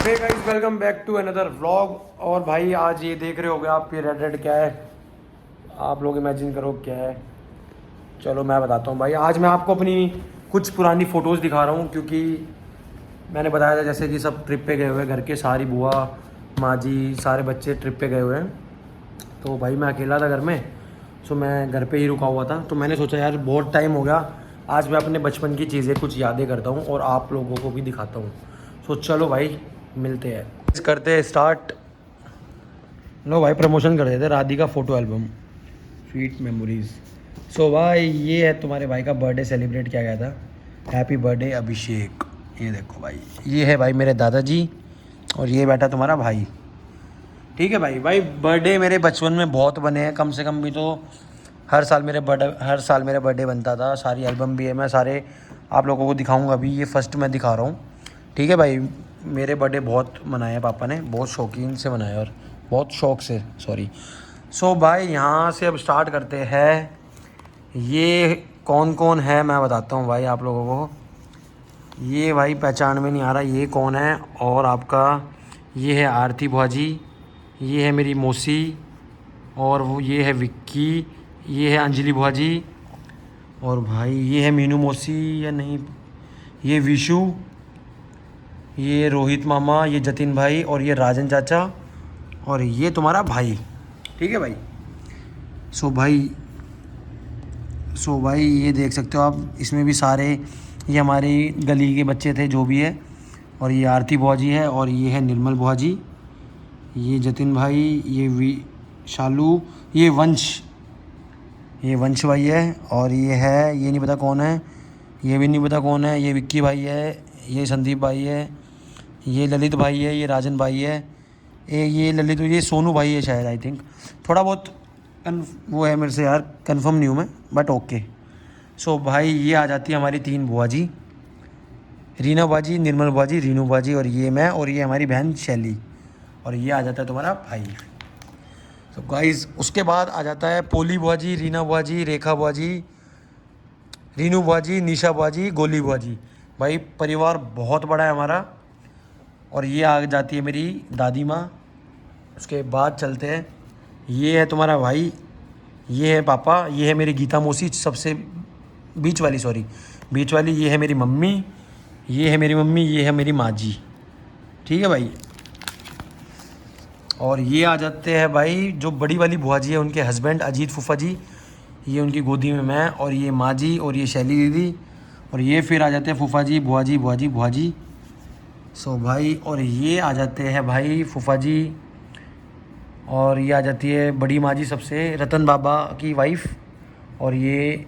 Hey guys, welcome back to another vlog. और भाई आज ये देख रहे होगे आप, ये रेड रेड क्या है, आप लोग इमेजिन करो क्या है। चलो मैं बताता हूँ भाई। आज मैं आपको अपनी कुछ पुरानी फ़ोटोज़ दिखा रहा हूँ, क्योंकि मैंने बताया था जैसे कि सब ट्रिप पे गए हुए हैं, घर के सारी बुआ माँ जी सारे बच्चे ट्रिप पे गए हुए हैं। तो भाई मैं अकेला था घर में, सो मैं घर पे ही रुका हुआ था। तो मैंने सोचा यार बहुत टाइम हो गया, आज मैं अपने बचपन की चीज़ें कुछ यादें करता हूँ और आप लोगों को भी दिखाता हूँ। सो चलो भाई मिलते हैं, करते हैं स्टार्ट। लो भाई प्रमोशन कर देते Radhika photo album sweet memories. So भाई ये है तुम्हारे भाई का बर्थडे सेलिब्रेट किया गया था। हैप्पी बर्थडे अभिषेक। ये देखो भाई, ये है भाई मेरे दादाजी और ये बैठा तुम्हारा भाई। ठीक है भाई। भाई बर्थडे मेरे बचपन में बहुत बने हैं, कम से कम भी तो हर साल मेरे बर्थडे बनता था। सारी एल्बम भी है, मैं सारे आप लोगों को दिखाऊंगा। अभी ये फर्स्ट मैं दिखा रहा हूँ। ठीक है भाई। मेरे बर्थडे बहुत मनाए हैं पापा ने, बहुत शौकीन से मनाए और बहुत शौक से, सॉरी। सो भाई यहाँ से अब स्टार्ट करते हैं। ये कौन कौन है मैं बताता हूँ भाई आप लोगों को। ये भाई पहचान में नहीं आ रहा ये कौन है। और आपका ये है आरती बुआ जी, ये है मेरी मौसी, और वो ये है विक्की, ये है अंजलि बुआ जी, और भाई ये है मीनू मौसी या नहीं, ये विशु, ये रोहित मामा, ये जतिन भाई, और ये राजन चाचा, और ये तुम्हारा भाई। ठीक है भाई। सो भाई ये देख सकते हो आप, इसमें भी सारे ये हमारी गली के बच्चे थे जो भी है। और ये आरती बुआ जी है, और ये है निर्मल बुआ जी, ये जतिन भाई, ये शालू, ये वंश भाई है, और ये है, ये नहीं पता कौन है, ये भी नहीं पता कौन है, ये विक्की भाई है, ये संदीप भाई है, ये ललित भाई है, ये राजन भाई है, ये ललित, ये सोनू भाई है शायद, आई थिंक। थोड़ा बहुत वो है मेरे से यार, कंफर्म नहीं हूँ मैं, बट ओके। सो भाई ये आ जाती है हमारी तीन बुआ जी, रीना बुआ जी, निर्मल बुआ जी, रीनू बुआ जी, और ये मैं, और ये हमारी बहन शैली, और ये आ जाता है तुम्हारा भाई। तो गाइस उसके बाद आ जाता है पोली बुआ जी, रीना बुआ जी, रेखा बुआ जी, रीनू बुआ जी, निशा बुआ जी, गोली बुआ जी। भाई परिवार बहुत बड़ा है हमारा। और ये आ जाती है मेरी दादी माँ। उसके बाद चलते हैं, ये है तुम्हारा भाई, ये है पापा, ये है मेरी गीता मौसी, सबसे बीच वाली, सॉरी बीच वाली, ये है मेरी मम्मी, ये है मेरी मम्मी, ये है मेरी माँ जी। ठीक है भाई। और ये आ जाते हैं भाई जो बड़ी वाली बुआ जी है, उनके हस्बैंड अजीत फूफा जी, ये उनकी गोदी में मैं, और ये माँ जी, और ये शैली दीदी, और ये फिर आ जाते हैं फूफा जी, बुआ जी, बुआ जी, बुआ जी। सो भाई, और ये आ जाते हैं भाई फूफा जी, और ये आ जाती है बड़ी माँ जी सबसे, रतन बाबा की वाइफ, और ये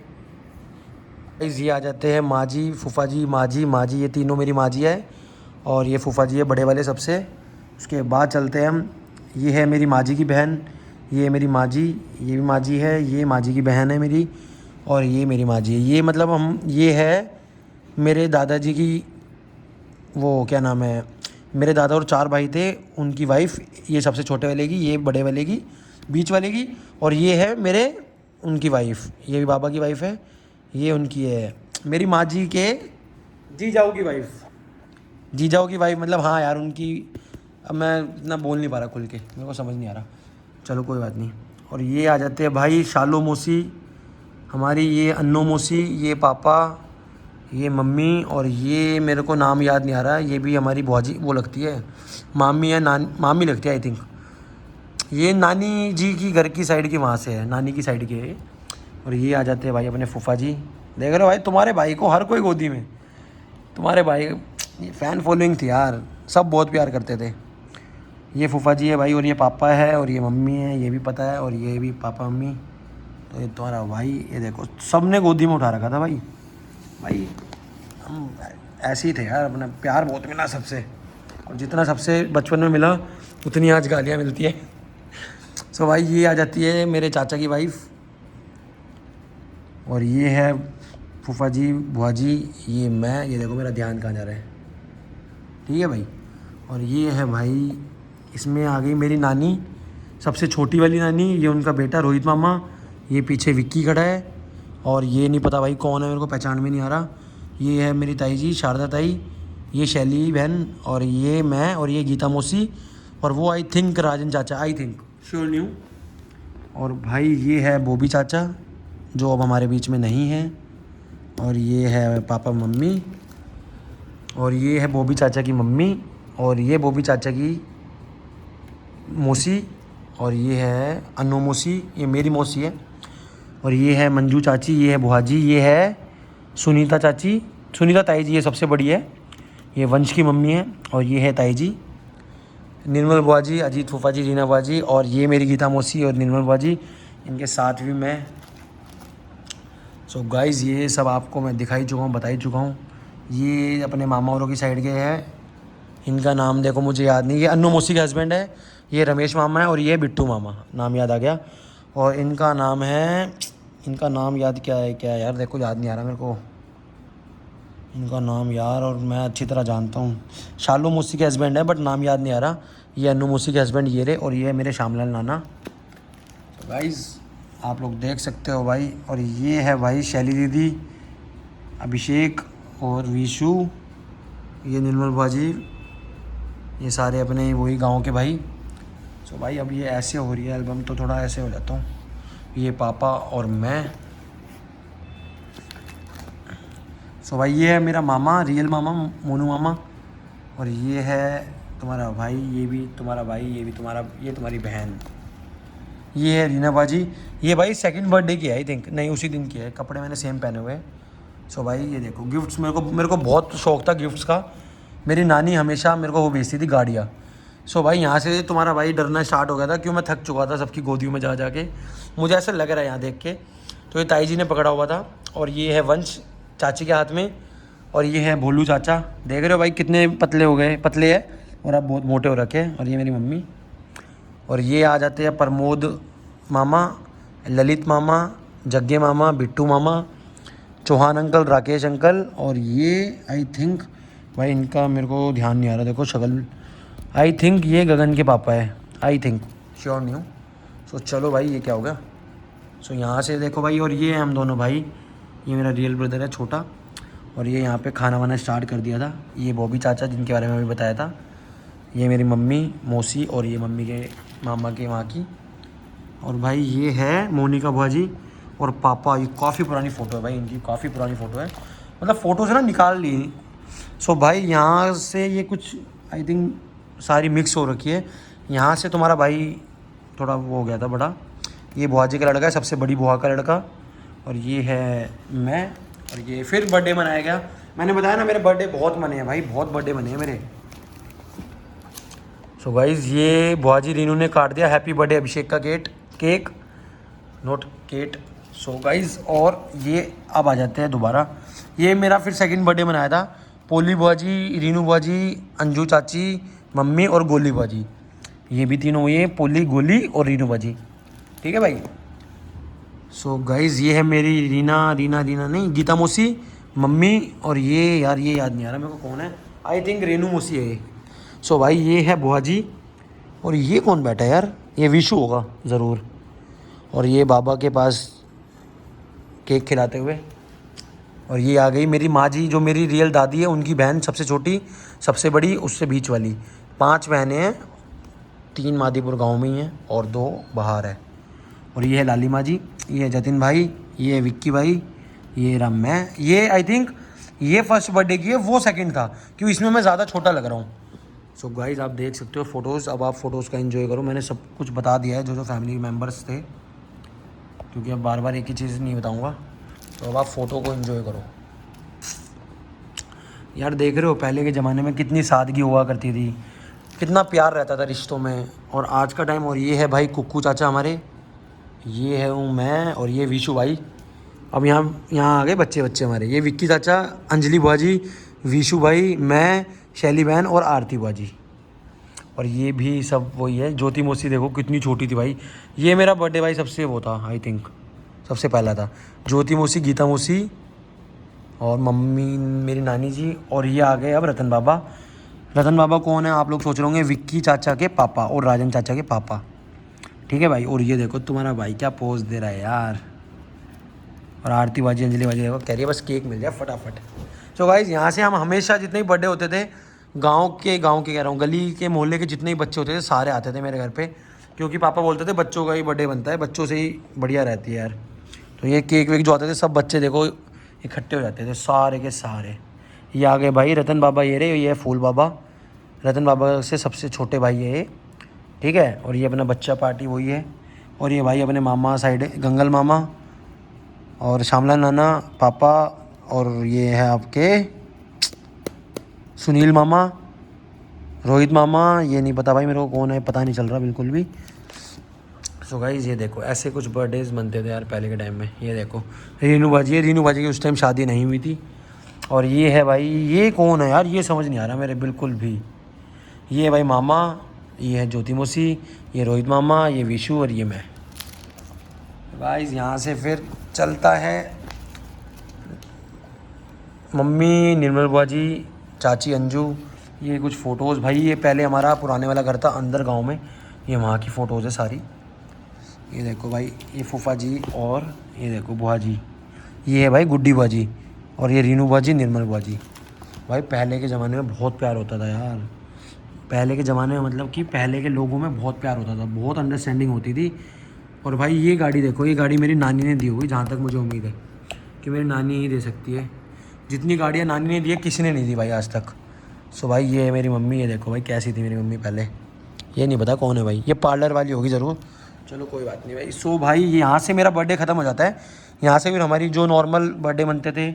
आ जाते हैं माँ जी, फूफा जी, माँ जी, ये तीनों मेरी माँ जी है, और ये फूफा जी है बड़े वाले सबसे। उसके बाद चलते हैं हम, ये है मेरी माँ जी की बहन, ये मेरी माँ जी, ये भी माँ जी है, ये माँ जी की बहन है मेरी, और ये मेरी माँ जी है। ये मतलब हम, ये है मेरे दादाजी की, वो क्या नाम है, मेरे दादा और चार भाई थे, उनकी वाइफ, ये सबसे छोटे वाले की, ये बड़े वाले की, बीच वाले की, और ये है मेरे उनकी वाइफ, ये भी बाबा की वाइफ है, ये उनकी है मेरी माँ जी के जीजाऊ की वाइफ। जीजाऊ की वाइफ मतलब, हाँ यार उनकी, अब मैं इतना बोल नहीं पा रहा खुल के, मेरे को समझ नहीं आ रहा, चलो कोई बात नहीं। और ये आ जाते हैं भाई शालो मौसी हमारी, ये अन्नो मौसी, ये पापा, ये मम्मी, और ये मेरे को नाम याद नहीं आ रहा, ये भी हमारी बुआ जी वो लगती है, मामी या मामी लगती है आई थिंक। ये नानी जी की घर की साइड की, वहाँ से है, नानी की साइड के। और ये आ जाते हैं भाई अपने फूफा जी। देख रहे हो भाई, तुम्हारे भाई को हर कोई गोदी में, तुम्हारे भाई ये फ़ैन फॉलोइंग थी यार, सब बहुत प्यार करते थे। ये फूफा जी है भाई, और ये पापा है, और ये मम्मी है, ये भी पता है, और ये भी पापा मम्मी। तो ये तुम्हारा भाई, ये देखो सब ने गोदी में उठा रखा था भाई। भाई हम ऐसे ही थे यार, अपना प्यार बहुत मिला सबसे, और जितना सबसे बचपन में मिला उतनी आज गालियाँ मिलती है। सो भाई ये आ जाती है मेरे चाचा की वाइफ, और ये है फूफा जी, बुआ जी, ये मैं, ये देखो मेरा ध्यान कहाँ जा रहा है। ठीक है भाई। और ये है भाई, इसमें आ गई मेरी नानी, सबसे छोटी वाली नानी, ये उनका बेटा रोहित मामा, ये पीछे विक्की खड़ा है, और ये नहीं पता भाई कौन है, मेरे को पहचान में नहीं आ रहा। ये है मेरी ताई जी शारदा ताई, ये शैली बहन और ये मैं और ये गीता मौसी और वो आई थिंक राजन चाचा, आई थिंक, श्योर नहीं हूँ। और भाई ये है बॉबी चाचा जो अब हमारे बीच में नहीं है, और ये है पापा मम्मी, और ये है बॉबी चाचा की मम्मी, और ये बॉबी चाचा की मौसी, और ये है अनु मौसी, ये मेरी मौसी है, और ये है मंजू चाची, ये है बुआ जी, ये है सुनीता चाची, सुनीता ताई जी, ये सबसे बड़ी है, ये वंश की मम्मी है, और ये है ताई जी, निर्मल बुआ जी, अजीत फूफा जी, रीना बुआ जी, और ये मेरी गीता मौसी और निर्मल बुआ जी, इनके साथ भी मैं। सो गाइज़ ये सब आपको मैं दिखा ही चुका हूँ, बता ही चुका हूँ। ये अपने मामा औरों की साइड के हैं, इनका नाम देखो मुझे याद नहीं, ये अन्नू मौसी के हस्बैंड है, ये रमेश मामा है, और ये बिट्टू मामा, नाम याद आ गया। और इनका नाम है, इनका नाम याद क्या है, क्या है यार, देखो याद नहीं आ रहा मेरे को इनका नाम यार, और मैं अच्छी तरह जानता हूँ। शालू मौसी के हस्बैंड है बट नाम याद नहीं आ रहा। ये अन्नू मौसी के हस्बैंड ये रहे, और ये है मेरे श्यामलाल नाना। तो गाइज़ आप लोग देख सकते हो भाई, और ये है भाई शैली दीदी, अभिषेक और विशु, ये निर्मल बाजी, ये सारे अपने वही गांव के भाई। सो भाई अब ये ऐसे हो रही है एल्बम, तो थोड़ा ऐसे हो जाता हूँ। ये पापा और मैं। सो भाई ये है मेरा मामा, रियल मामा, मोनू मामा, और ये है तुम्हारा भाई, ये भी तुम्हारा भाई, ये भी तुम्हारा, ये तुम्हारी बहन, ये है रीना बाजी। ये भाई सेकंड बर्थडे की है आई थिंक, नहीं उसी दिन की है, कपड़े मैंने सेम पहने हुए हैं। सो भाई ये देखो गिफ्ट्स, मेरे को बहुत शौक था गिफ्ट्स का। मेरी नानी हमेशा मेरे को वो भेजती थी गाड़ियाँ। सो भाई यहाँ से तुम्हारा भाई डरना स्टार्ट हो गया था, क्यों मैं थक चुका था सबकी गोदियों में जा जा के, मुझे ऐसा लग रहा है यहाँ देख के। तो ये ताई जी ने पकड़ा हुआ था, और ये है वंश चाची के हाथ में, और ये है भोलू चाचा। देख रहे हो भाई कितने पतले हो गए, पतले हैं और अब बहुत मोटे हो रखे हैं। और ये मेरी मम्मी, और ये आ जाते हैं प्रमोद मामा, ललित मामा, जग्गे मामा, बिट्टू मामा, चौहान अंकल, राकेश अंकल, और ये आई थिंक भाई इनका मेरे को ध्यान नहीं आ रहा, देखो शक्ल, आई थिंक ये गगन के पापा है, आई थिंक, श्योर नहीं हूँ। सो चलो भाई ये क्या हो गया। सो यहाँ से देखो भाई, और ये हम दोनों भाई, ये मेरा रियल ब्रदर है छोटा, और ये यहाँ पे खाना वाना स्टार्ट कर दिया था। ये बॉबी चाचा जिनके बारे में अभी बताया था, ये मेरी मम्मी मौसी, और ये मम्मी के मामा के वहाँ की, और भाई ये है मोनिका बुआ जी और पापा। ये काफ़ी पुरानी फ़ोटो है भाई इनकी, काफ़ी पुरानी फ़ोटो है, मतलब फ़ोटो से ना निकाल ली। सो भाई यहाँ से ये कुछ आई थिंक सारी मिक्स हो रखी है। यहाँ से तुम्हारा भाई थोड़ा वो हो गया था बड़ा, ये बुआ जी का लड़का है, सबसे बड़ी बुआ का लड़का, और ये है मैं, और ये फिर बर्थडे मनाया गया। मैंने बताया ना मेरे बर्थडे बहुत मने हैं भाई, बहुत बर्थडे मने हैं मेरे। सो गाइज़ ये बुआ जी रीनू ने काट दिया हैप्पी बर्थडे अभिषेक का केक, नोट केट। सो गाइज़ और ये अब आ जाते हैं दोबारा, ये मेरा फिर सेकंड बर्थडे मनाया था। पोली बुआ जी, रीनू बुआ जी, अंजू चाची, मम्मी और गोली बुआ जी, ये भी तीनों हुई हैं, पोली, गोली और रीनू बुआ जी, ठीक है भाई। सो गाइज़ ये है मेरी रीना नहीं, गीता मौसी, मम्मी, और ये यार ये याद नहीं आ रहा मेरे को कौन है, आई थिंक रेनू मौसी है ये। सो भाई ये है बुआ जी, और ये कौन बैठा है यार, ये विशु होगा ज़रूर, और ये बाबा के पास केक खिलाते हुए। और ये आ गई मेरी माँ जी, जो मेरी रियल दादी है, उनकी बहन, सबसे छोटी, सबसे बड़ी, उससे बीच वाली। 5 बहनें हैं, 3 मादीपुर गांव में ही हैं और 2 बाहर है। और ये है लाली माँ जी, ये है जतिन भाई, ये है विक्की भाई, ये रहा मैं। ये आई थिंक ये फर्स्ट बर्थडे की है, वो सेकंड था, क्योंकि इसमें मैं ज़्यादा छोटा लग रहा हूँ। सो गाइज़ आप देख सकते हो फ़ोटोज़, अब आप फ़ोटोज़ का एंजॉय करो। मैंने सब कुछ बता दिया है जो जो फैमिली मेम्बर्स थे, क्योंकि अब बार बार एक ही चीज़ नहीं बताऊँगा। तो अब आप फ़ोटो को एंजॉय करो। यार देख रहे हो पहले के ज़माने में कितनी सादगी हुआ करती थी, कितना प्यार रहता था रिश्तों में, और आज का टाइम। और ये है भाई कुक्कू चाचा हमारे, ये है हूँ मैं, और ये विशु भाई। अब यहाँ आ गए बच्चे हमारे, ये विक्की चाचा, अंजलि बुआ जी, विशु भाई, मैं, शैली बहन और आरती बुआ जी। और ये भी सब वही है। ज्योति मौसी देखो कितनी छोटी थी भाई। ये मेरा बर्थडे भाई सबसे वो था, आई थिंक सबसे पहला था। ज्योति मौसी, गीता मौसी और मम्मी मेरी नानी जी। और ये आ गए अब रतन बाबा। रतन बाबा कौन है आप लोग सोच रहे होंगे, विक्की चाचा के पापा और राजन चाचा के पापा, ठीक है भाई। और ये देखो तुम्हारा भाई क्या पोज दे रहा है यार। और आरती बाजी, अंजलि बाजी देखो, कह रही है बस केक मिल जाए फटाफट। तो गाइज़ यहाँ से हम हमेशा जितने भी बर्थडे होते थे गांव के कह रहा हूँ, गली के मोहल्ले के जितने भी बच्चे होते थे सारे आते थे मेरे घर पे, क्योंकि पापा बोलते थे बच्चों का ही बर्थडे बनता है, बच्चों से ही बढ़िया रहती है यार। तो ये केक वेक जो आते थे सब बच्चे देखो इकट्ठे हो जाते थे सारे के सारे। ये आ गए भाई रतन बाबा, ये है फूल बाबा, रतन बाबा से सबसे छोटे भाई है ये, ठीक है। और ये अपना बच्चा पार्टी वही है। और ये भाई अपने मामा साइड गंगल मामा और श्यामला नाना पापा, और ये है आपके सुनील मामा, रोहित मामा, ये नहीं पता भाई मेरे को कौन है, पता नहीं चल रहा बिल्कुल भी। सो गाइस ये देखो ऐसे कुछ बर्थडेज बनते थे यार पहले के टाइम में। ये देखो रीनू बाजी की उस टाइम शादी नहीं हुई थी। और ये है भाई, ये कौन है यार, ये समझ नहीं आ रहा मेरे बिल्कुल भी। ये है भाई मामा, ये है ज्योति मौसी, ये रोहित मामा, ये विशु और ये मैं। गाइस यहाँ से फिर चलता है मम्मी, निर्मल बुआ जी, चाची अंजू। ये कुछ फ़ोटोज़ भाई, ये पहले हमारा पुराने वाला घर था अंदर गांव में, ये वहाँ की फ़ोटोज़ है सारी। ये देखो भाई ये फूफा जी, और ये देखो बुआ जी, ये है भाई गुड्डी बुआ जी, और ये रीनू बुआ जी, निर्मल बुआ जी। भाई पहले के ज़माने में बहुत प्यार होता था यार, पहले के ज़माने में मतलब कि पहले के लोगों में बहुत प्यार होता था, बहुत अंडरस्टैंडिंग होती थी। और भाई ये गाड़ी देखो, ये गाड़ी मेरी नानी ने दी होगी, जहाँ तक मुझे उम्मीद है कि मेरी नानी ही दे सकती है। जितनी गाड़ियाँ नानी ने दी है किसी ने नहीं दी भाई आज तक। सो भाई ये है मेरी मम्मी, ये देखो भाई कैसी थी मेरी मम्मी पहले, ये नहीं पता कौन है भाई, ये पार्लर वाली होगी ज़रूर, चलो कोई बात नहीं भाई। सो भाई यहाँ से मेरा बर्थडे ख़त्म हो जाता है। यहाँ से फिर हमारी जो नॉर्मल बर्थडे बनते थे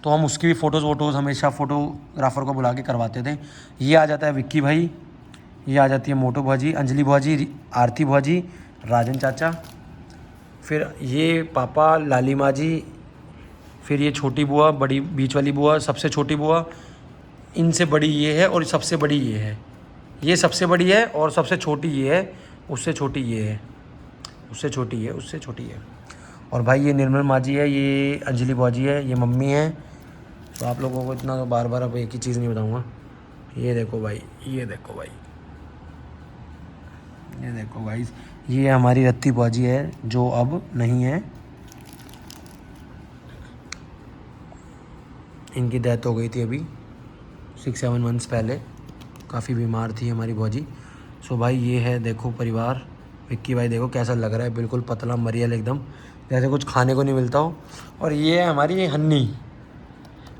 तो हम उसकी भी फ़ोटोज़ हमेशा फ़ोटोग्राफ़र को बुला के करवाते थे। ये आ जाता है विक्की भाई, ये आ जाती है मोटू भाजी, अंजलि भाजी, आरती भाजी, राजन चाचा, फिर ये पापा, लाली माँ जी, फिर ये छोटी बुआ, बड़ी बीच वाली बुआ, सबसे छोटी बुआ, इनसे बड़ी ये है और सबसे बड़ी ये है, ये सबसे बड़ी है और सबसे छोटी ये है, उससे छोटी ये है, उससे छोटी है, उससे छोटी है। और भाई ये निर्मल माँ जी है, ये अंजलि बुआ जी है, ये मम्मी है। तो आप लोगों को इतना तो बार बार अब एक ही चीज़ नहीं बताऊँगा। ये देखो भाई, ये देखो भाई, ये देखो भाई, ये हमारी रत्ती बुआ जी है जो अब नहीं है, इनकी डेथ हो गई थी अभी 6-7 मंथ्स पहले, काफ़ी बीमार थी हमारी बुआ जी। सो भाई ये है देखो परिवार, विक्की भाई देखो कैसा लग रहा है, बिल्कुल पतला मरियल एकदम, जैसे कुछ खाने को नहीं मिलता हो। और ये है हमारी हन्नी,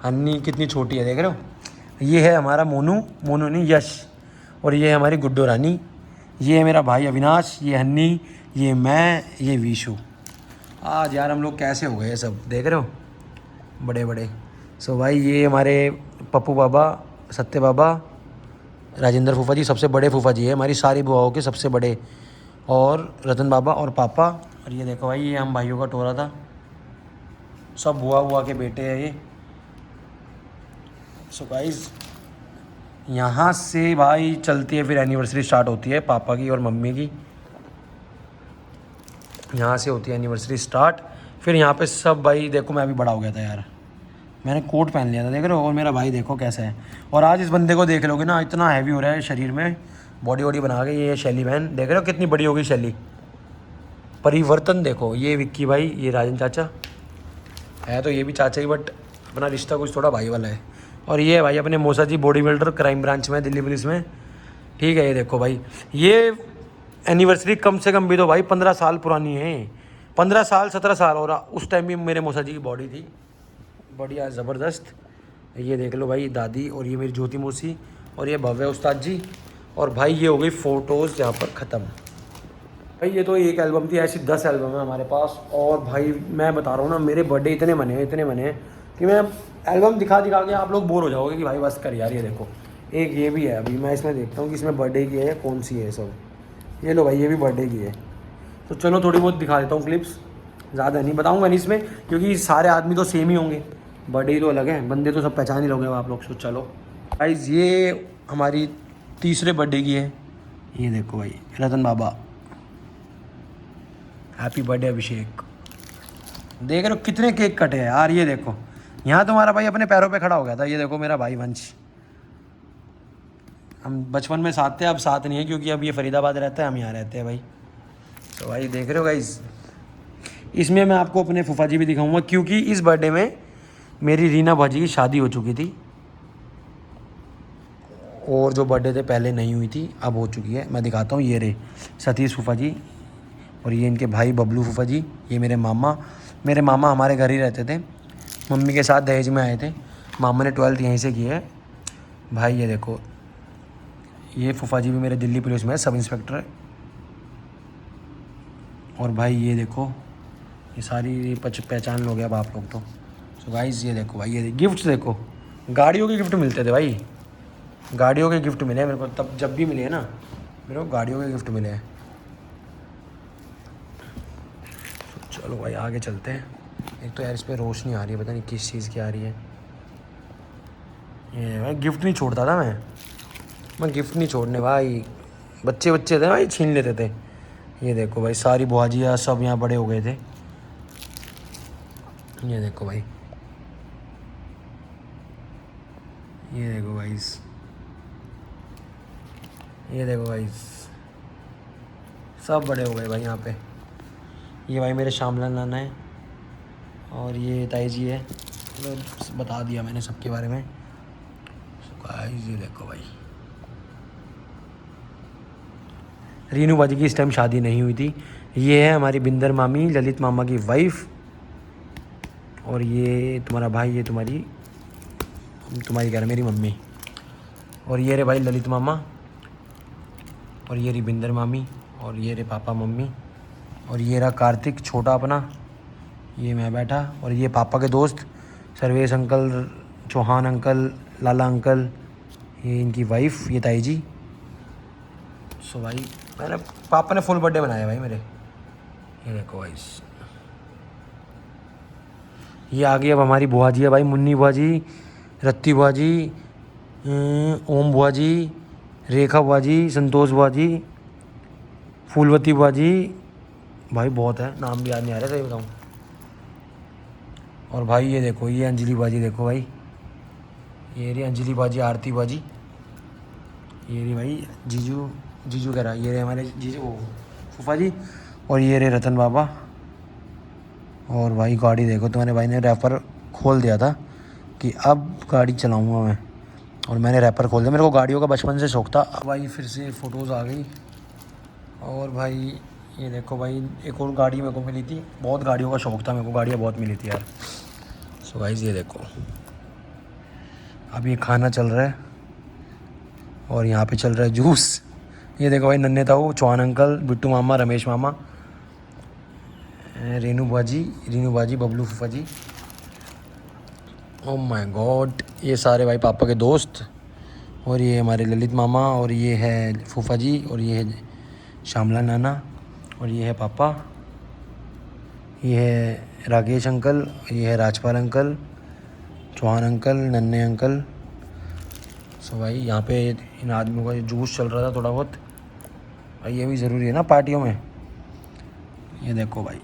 हन्नी कितनी छोटी है देख रहे हो। ये है हमारा मोनू, मोनू नहीं यश, और ये है हमारी गुड्डो रानी, ये है मेरा भाई अविनाश, ये हन्नी, ये मैं, ये विशु। आज यार हम लोग कैसे हो गए सब देख रहे हो, बड़े बड़े। सो भाई ये हमारे पप्पू बाबा, सत्य बाबा, राजेंद्र फूफा जी सबसे बड़े फूफा जी है हमारी सारी बुआओं के सबसे बड़े, और रतन बाबा और पापा। और ये देखो भाई ये हम भाइयों का टोला था, सब बुआ के बेटे हैं ये। सो गाइस यहाँ से भाई चलती है फिर एनिवर्सरी स्टार्ट होती है पापा की और मम्मी की, यहाँ से होती है एनिवर्सरी स्टार्ट। फिर यहाँ पे सब भाई देखो मैं अभी बड़ा हो गया था यार, मैंने कोट पहन लिया था देख रहे हो, और मेरा भाई देखो कैसा है। और आज इस बंदे को देख लोगे ना, इतना हैवी हो रहा है शरीर में, बॉडी वॉडी बना के। ये शैली बहन देख रहे हो कितनी बड़ी हो गई शैली, परिवर्तन देखो। ये विक्की भाई, ये राजन चाचा है, तो ये भी चाचा ही बट अपना रिश्ता कुछ थोड़ा भाई वाला है। और ये भाई अपने मौसा जी बॉडी बिल्डर क्राइम ब्रांच में दिल्ली पुलिस में, ठीक है। ये देखो भाई ये एनिवर्सरी कम से कम भी तो भाई 15 साल पुरानी है, 15 साल 17 साल, और उस टाइम भी मेरे मौसा जी की बॉडी थी बढ़िया ज़बरदस्त। ये देख लो भाई दादी, और ये मेरी ज्योति मौसी, और ये भव्य उस्ताद जी। और भाई ये हो गई फ़ोटोज़ यहाँ पर ख़त्म। भाई ये तो एक एल्बम थी, ऐसी 10 एल्बम है हमारे पास। और भाई मैं बता रहा हूँ ना, मेरे बर्थडे इतने मने कि मैं एल्बम दिखा के आप लोग बोर हो जाओगे कि भाई बस कर यार। ये देखो एक ये भी है, अभी मैं इसमें देखता हूँ कि इसमें बर्थडे की है कौन सी है सब। ये लो भाई ये भी बर्थडे की है, तो चलो थोड़ी बहुत दिखा देता हूँ क्लिप्स, ज़्यादा नहीं बताऊँगा नहीं इसमें, क्योंकि सारे आदमी तो सेम ही होंगे, बर्थडे ही तो अलग है, बंदे तो सब पहचान ही लोगे आप लोग। तो चलो गाइस ये हमारी तीसरे बर्थडे की है, ये देखो भाई रतन बाबा, हैप्पी बर्थडे अभिषेक। देख रहे हो कितने केक कटे हैं यार। ये देखो यहाँ तुम्हारा भाई अपने पैरों पे खड़ा हो गया था। ये देखो मेरा भाई वंश, हम बचपन में साथ थे, अब साथ नहीं है क्योंकि अब ये फरीदाबाद रहता है, हम यहाँ रहते हैं भाई। तो भाई देख रहे हो गाइस, इसमें मैं आपको अपने फूफा जी भी दिखाऊंगा, क्योंकि इस बर्थडे में मेरी रीना भाजी की शादी हो चुकी थी और जो बर्थडे थे पहले नहीं हुई थी, अब हो चुकी है। मैं दिखाता हूँ, ये रे सतीश फूफा जी और ये इनके भाई बबलू फूफा जी। ये मेरे मामा हमारे घर ही रहते थे, मम्मी के साथ दहेज में आए थे। मामा ने 12th यहीं से की है। भाई ये देखो, ये फूफा जी भी मेरे दिल्ली पुलिस में सब इंस्पेक्टर है। और भाई ये देखो, ये सारी पहचान लोगे अब आप लोग तो। सो गाइस ये देखो भाई, ये गिफ्ट देखो, गाड़ियों के गिफ्ट मिलते थे भाई, गाड़ियों के गिफ्ट मिले हैं मेरे को। तब जब भी मिले हैं ना मेरे को गाड़ियों के गिफ्ट मिले हैं। चलो भाई आगे चलते हैं। एक तो यार इस पर रोशनी आ रही है, पता नहीं किस चीज़ की आ रही है। ये भाई गिफ्ट नहीं छोड़ता था मैं गिफ्ट नहीं छोड़ने भाई। बच्चे थे भाई, छीन लेते थे। ये देखो भाई, सारी बुआजियाँ सब यहाँ बड़े हो गए थे। ये देखो भाई, ये देखो भाई, ये देखो भाई, सब बड़े हो गए भाई यहाँ पे। ये भाई मेरे श्यामलाल नाना है और ये ताई जी है। तो बता दिया मैंने सबके बारे में। गाइस ये देखो भाई, रीनू बाजी की इस टाइम शादी नहीं हुई थी। ये है हमारी बिंदर मामी, ललित मामा की वाइफ। और ये तुम्हारा भाई, ये तुम्हारी कह रहे मेरी मम्मी। और ये रे भाई ललित मामा, और ये रही बिंदर मामी, और ये रे पापा मम्मी, और ये रहा कार्तिक छोटा अपना, ये मैं बैठा। और ये पापा के दोस्त सर्वेश अंकल, चौहान अंकल, लाला अंकल, ये इनकी वाइफ, ये ताई जी। सो भाई मैंने, पापा ने फुल बर्थडे बनाया भाई मेरे। ये देखो भाई, ये आ गई अब हमारी बुआ जी है भाई, मुन्नी बुआ जी, रत्ती बुआ जी, ओम बुआ जी, रेखा बुआ जी, संतोष बुआ जी, फूलवती बुआ जी। भाई बहुत है, नाम भी याद नहीं आ रहा सही बताऊँ। और भाई ये देखो, ये अंजलि बाजी देखो भाई, ये रही अंजलि बाजी, आरती बाजी, ये रही भाई जीजू कह रहा, ये रहे हमारे जीजू वो फूफा जी। और ये रहे रतन बाबा। और भाई गाड़ी देखो, तुम्हारे भाई ने रैपर खोल दिया था कि अब गाड़ी चलाऊँगा मैं, और मैंने रैपर खोल दिया। मेरे को गाड़ियों का बचपन से शौक था। अब भाई फिर से फ़ोटोज़ आ गई। और भाई ये देखो भाई, एक और गाड़ी मेरे को मिली थी। बहुत गाड़ियों का शौक था मेरे को, गाड़ियाँ बहुत मिली थी यार। सो गाइस ये देखो, अब ये खाना चल रहा है और यहाँ पे चल रहा है जूस। ये देखो भाई, नन्हे ताऊ, चौहान अंकल, बिट्टू मामा, रमेश मामा, रीनू बाजी, बबलू फूफा जी। ओह माय गॉड, ये सारे भाई पापा के दोस्त। और ये हमारे ललित मामा, और ये है फूफा जी, और ये है श्यामला नाना, और ये है पापा, ये है राकेश अंकल, ये है राजपाल अंकल, चौहान अंकल, नन्हे अंकल। सो भाई यहाँ पे इन आदमियों का जूस चल रहा था थोड़ा बहुत भाई, ये भी ज़रूरी है ना पार्टियों में। ये देखो भाई,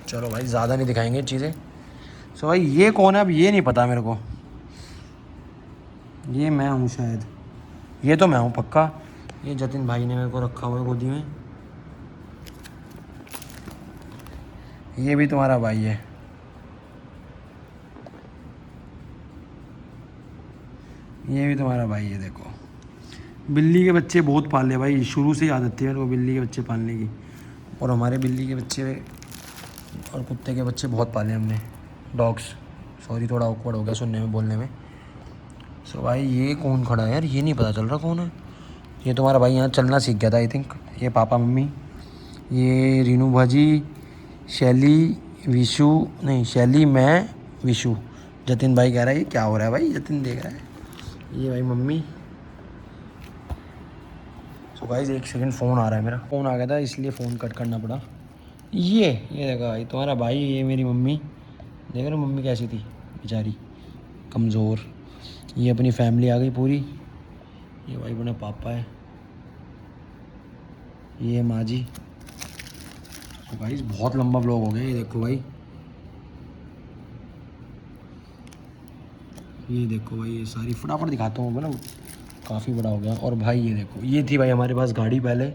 चलो भाई ज़्यादा नहीं दिखाएंगे चीज़ें। सो भाई ये कौन है अब ये नहीं पता मेरे को। ये मैं हूँ शायद, ये तो मैं हूँ पक्का। ये जतिन भाई ने मेरे को रखा हुआ है गोदी में। ये भी तुम्हारा भाई है। ये भी तुम्हारा भाई है। देखो, बिल्ली के बच्चे बहुत पाले भाई, शुरू से ही आदत थी मेरे को बिल्ली के बच्चे पालने की। और हमारे बिल्ली के बच्चे और कुत्ते के बच्चे बहुत पाले हमने, डॉग्स। सॉरी थोड़ा ऑकवर्ड हो गया सुनने में, बोलने में। सो भाई ये कौन खड़ा है यार, ये नहीं पता चल रहा कौन है। ये तुम्हारा भाई यहाँ चलना सीख गया था आई थिंक। ये पापा मम्मी, ये रीनू भाजी, शैली, विशु, नहीं शैली, मैं, विशु। जतिन भाई कह रहा है ये क्या हो रहा है भाई, जतिन देख रहा है। ये भाई मम्मी। सो गाइस एक सेकंड, फ़ोन आ रहा है मेरा, फ़ोन आ गया था इसलिए फ़ोन कट करना पड़ा। ये देखा भाई तुम्हारा भाई, ये मेरी मम्मी। देख रहे हो मम्मी कैसी थी बेचारी, कमज़ोर। ये अपनी फैमिली आ गई पूरी। ये भाई बड़ा पापा है, ये है माँ जी। तो भाई बहुत लंबा ब्लॉग हो गया। ये देखो भाई, ये देखो भाई, ये सारी फटाफट दिखाता हूँ ना, काफ़ी बड़ा हो गया। और भाई ये देखो, ये थी भाई हमारे पास गाड़ी पहले।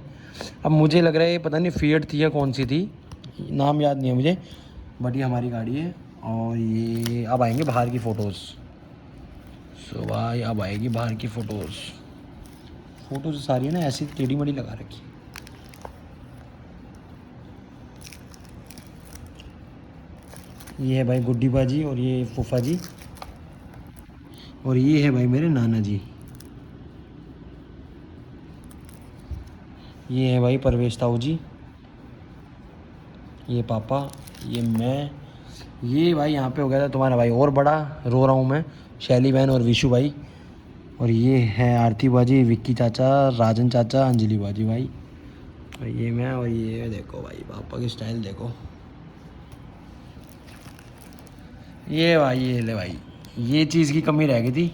अब मुझे लग रहा है ये पता नहीं फिएट थी या कौन सी थी, नाम याद नहीं है मुझे, बट ये हमारी गाड़ी है। और ये अब आएंगे बाहर की फ़ोटोज़। सो भाई अब आएगी बाहर की फ़ोटोज़ सारी है ना ऐसी टेढ़ी मेढ़ी लगा रखी। ये है भाई गुड्डी बाजी और ये फूफा जी और ये है भाई मेरे नाना जी। ये है भाई परवेश ताऊ जी, ये पापा, ये मैं। ये भाई यहाँ पे हो गया था तुम्हारा भाई और बड़ा, रो रहा हूँ मैं, शैली बहन और विशु भाई। और ये है आरती बाजी, विक्की चाचा, राजन चाचा, अंजलि बाजी भाई। और ये मैं और ये देखो भाई पापा की स्टाइल देखो। ये भाई ये ले भाई, ये चीज़ की कमी रह गई थी,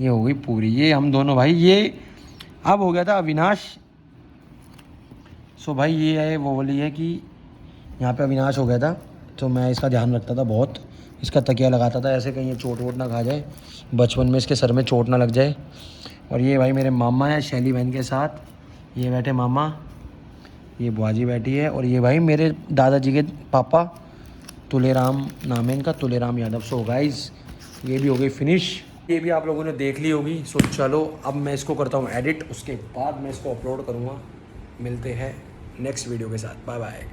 ये हो गई पूरी। ये हम दोनों भाई, ये अब हो गया था अविनाश। सो भाई ये है वो वाली है कि यहाँ पे अविनाश हो गया था, तो मैं इसका ध्यान रखता था बहुत, इसका तकिया लगाता था ऐसे कहीं ये चोट वोट ना खा जाए, बचपन में इसके सर में चोट ना लग जाए। और ये भाई मेरे मामा है शैली बहन के साथ, ये बैठे मामा, ये बुआजी बैठी है। और ये भाई मेरे दादाजी के पापा, तुलेराम नाम है इनका, तुलेराम यादव। सो गाइस ये भी हो गई फिनिश, ये भी आप लोगों ने देख ली होगी। सो चलो अब मैं इसको करता हूँ एडिट, उसके बाद मैं इसको अपलोड करूँगा। मिलते हैं नेक्स्ट वीडियो के साथ, बाय बाय।